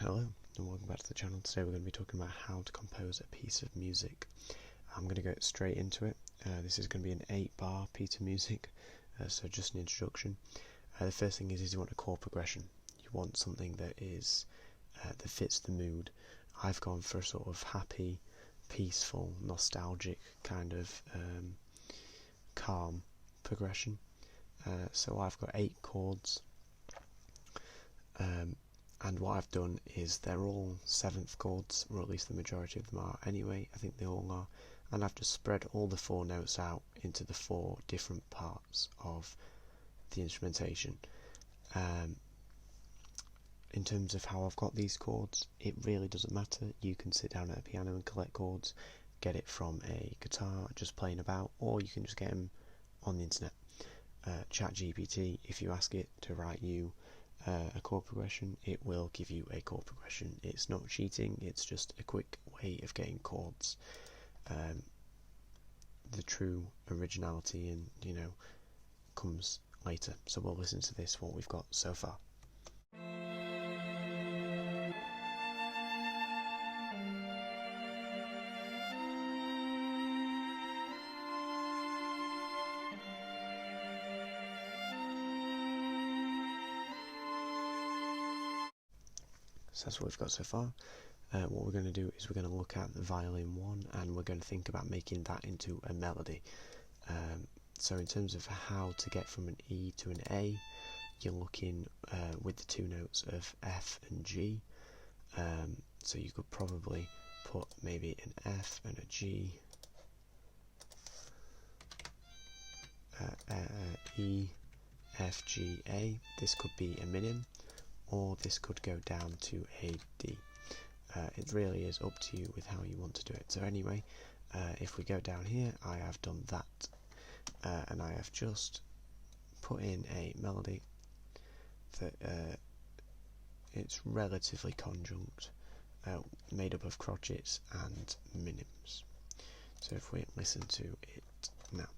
Hello and welcome back to the channel. Today we're going to be talking about how to compose a piece of music. I'm going to go straight into it. This is going to be an 8-bar piece of music, so just an introduction. The first thing is you want a chord progression. You want something that is that fits the mood. I've gone for a sort of happy, peaceful, nostalgic kind of calm progression. So I've got 8 chords. And what I've done is they're all 7th chords, or at least the majority of them are anyway, I think they all are, and I've just spread all the 4 notes out into the 4 different parts of the instrumentation. In terms of how I've got these chords, it really doesn't matter. You can sit down at a piano and collect chords, get it from a guitar just playing about, or you can just get them on the internet. ChatGPT, if you ask it to write you a chord progression, it will give you a chord progression. It's not cheating, it's just a quick way of getting chords. The true originality and comes later. So we'll listen to this, what we've got so far. So that's what we've got so far. What we're going to do is we're going to look at the violin 1 and we're going to think about making that into a melody. So in terms of how to get from an E to an A, you're looking with the 2 notes of F and G. So you could probably put maybe an F and a G, E, F, G, A. This could be a minim, or this could go down to a D. It really is up to you with how you want to do it. So anyway, if we go down here, I have done that, and I have just put in a melody that it's relatively conjunct, made up of crotchets and minims. So if we listen to it now.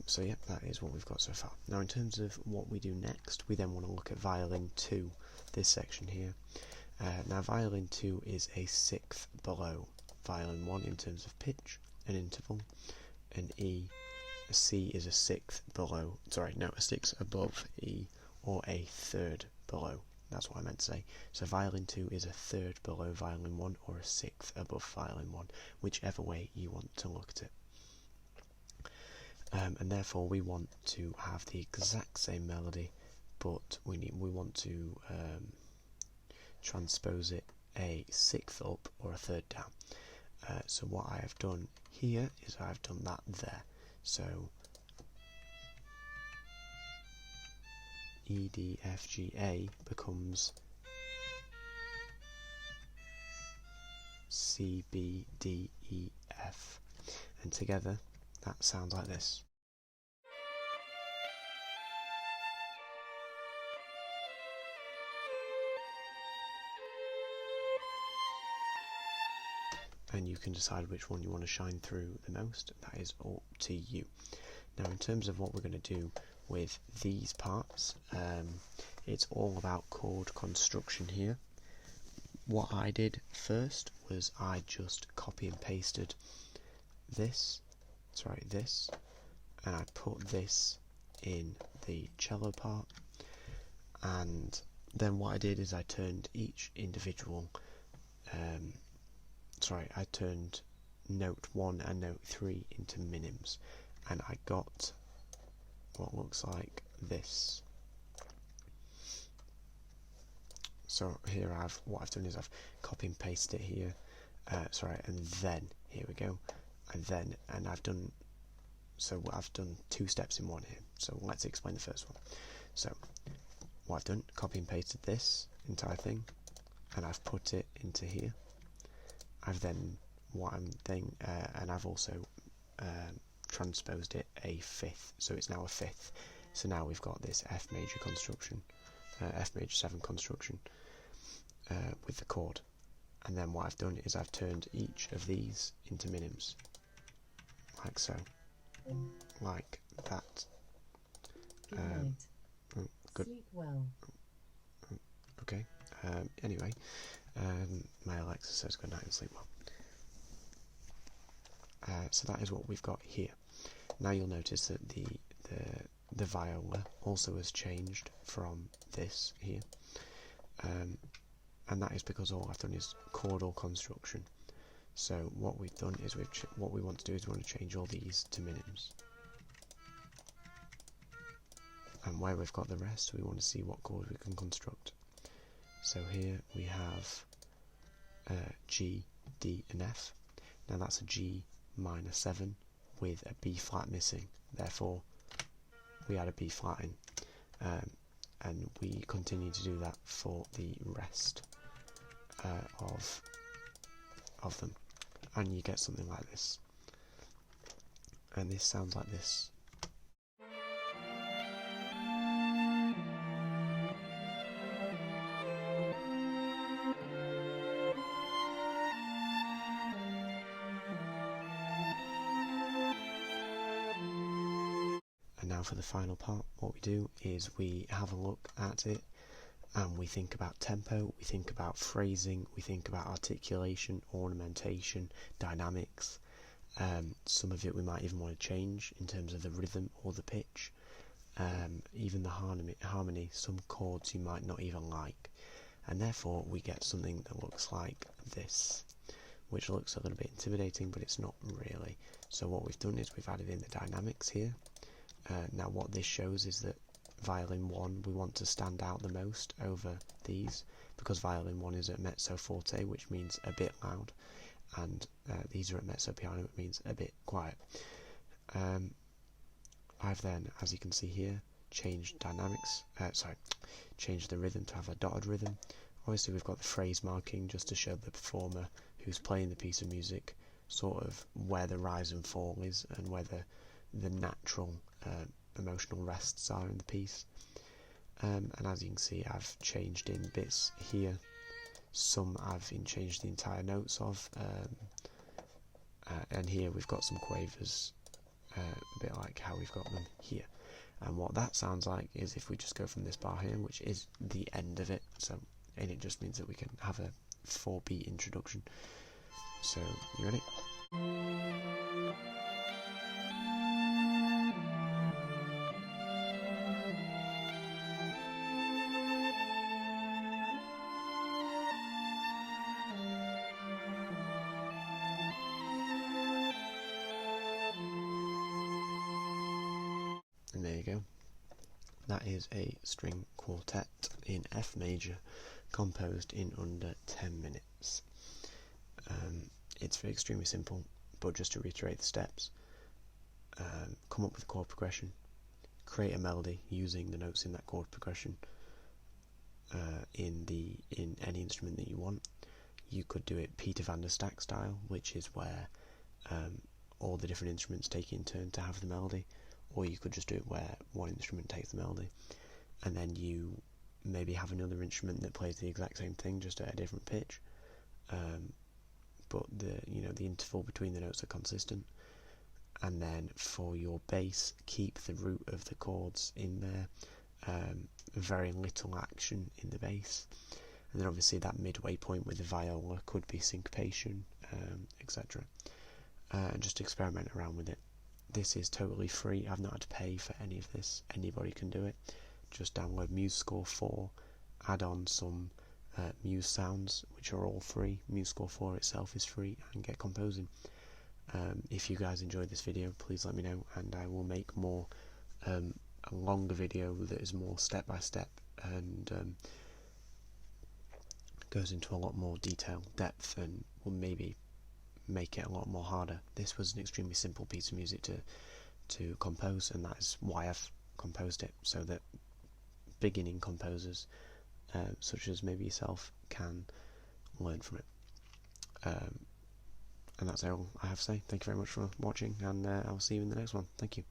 So yeah, that is what we've got so far. Now in terms of what we do next, we then want to look at violin 2, this section here. Now violin 2 is a 6th below violin 1 in terms of pitch, an interval, an E, a C is a 6th below, a 6th above E, or a 3rd below. That's what I meant to say. So violin 2 is a 3rd below violin 1 or a 6th above violin 1, whichever way you want to look at it. And therefore we want to have the exact same melody, but we want to transpose it a 6th up or a 3rd down. So what I have done here is I've done that there. So E, D, F, G, A becomes C, B, D, E, F, and together that sounds like this. And you can decide which one you want to shine through the most. That is up to you. Now in terms of what we're going to do with these parts, it's all about chord construction here. What I did first was I just copy and pasted this, and I put this in the cello part, and then what I did is I turned each individual I turned note 1 and note 3 into minims, and I got what looks like this. So here what I've done is I've copy and pasted it here, and then here we go, and I've done 2 steps in one here. So let's explain the first one. So what I've done, copy and pasted this entire thing, and I've put it into here. And I've also transposed it a 5th, so it's now a 5th. So now we've got this F major construction, F major 7 construction with the chord. And then what I've done is I've turned each of these into minims, like so, like that. Good night. Good. Sleep well. Okay. Anyway, my Alexa says good night and sleep well. So that is what we've got here. Now you'll notice that the viola also has changed from this here, and that is because all I've done is chordal construction. So what we've done is what we want to do is we want to change all these to minims. And where we've got the rest, we want to see what chords we can construct. So here we have G, D and F. Now that's a G minor 7 with a B flat missing, therefore we add a B flat in, and we continue to do that for the rest of them, and you get something like this, and this sounds like this. And now for the final part, what we do is we have a look at it and we think about tempo, we think about phrasing, we think about articulation, ornamentation, dynamics. Some of it we might even want to change in terms of the rhythm or the pitch. Even the harmony, some chords you might not even like. And therefore we get something that looks like this, which looks a little bit intimidating, but it's not really. So what we've done is we've added in the dynamics here. Now what this shows is that violin 1 we want to stand out the most over these, because violin 1 is at mezzo forte, which means a bit loud, and these are at mezzo piano, which means a bit quiet. I've then, as you can see here, changed changed the rhythm to have a dotted rhythm. Obviously we've got the phrase marking just to show the performer who's playing the piece of music sort of where the rise and fall is and where the natural emotional rests are in the piece. And as you can see, I've changed in bits here. Some I've changed the entire notes of, and here we've got some quavers, a bit like how we've got them here. And what that sounds like is if we just go from this bar here, which is the end of it, and it just means that we can have a 4-beat introduction. So, you ready? And there you go. That is a string quartet in F major, composed in under 10 minutes. It's extremely simple, but just to reiterate the steps, come up with a chord progression, create a melody using the notes in that chord progression in any instrument that you want. You could do it Peter van der Stack style, which is where all the different instruments take in turn to have the melody, or you could just do it where one instrument takes the melody, and then you maybe have another instrument that plays the exact same thing just at a different pitch, but the interval between the notes are consistent. And then for your bass, keep the root of the chords in there, very little action in the bass, and then obviously that midway point with the viola could be syncopation, etc. And just experiment around with it. This is totally free. I've not had to pay for any of this. Anybody can do it. Just download MuseScore 4, add on some Muse sounds, which are all free. MuseScore 4 itself is free, and get composing. If you guys enjoyed this video, please let me know, and I will make more a longer video that is more step by step and goes into a lot more detail, depth, and will maybe make it a lot more harder. This was an extremely simple piece of music to compose, and that is why I've composed it, so that beginning composers such as maybe yourself can learn from it. And that's all I have to say. Thank you very much for watching, and I'll see you in the next one. Thank you.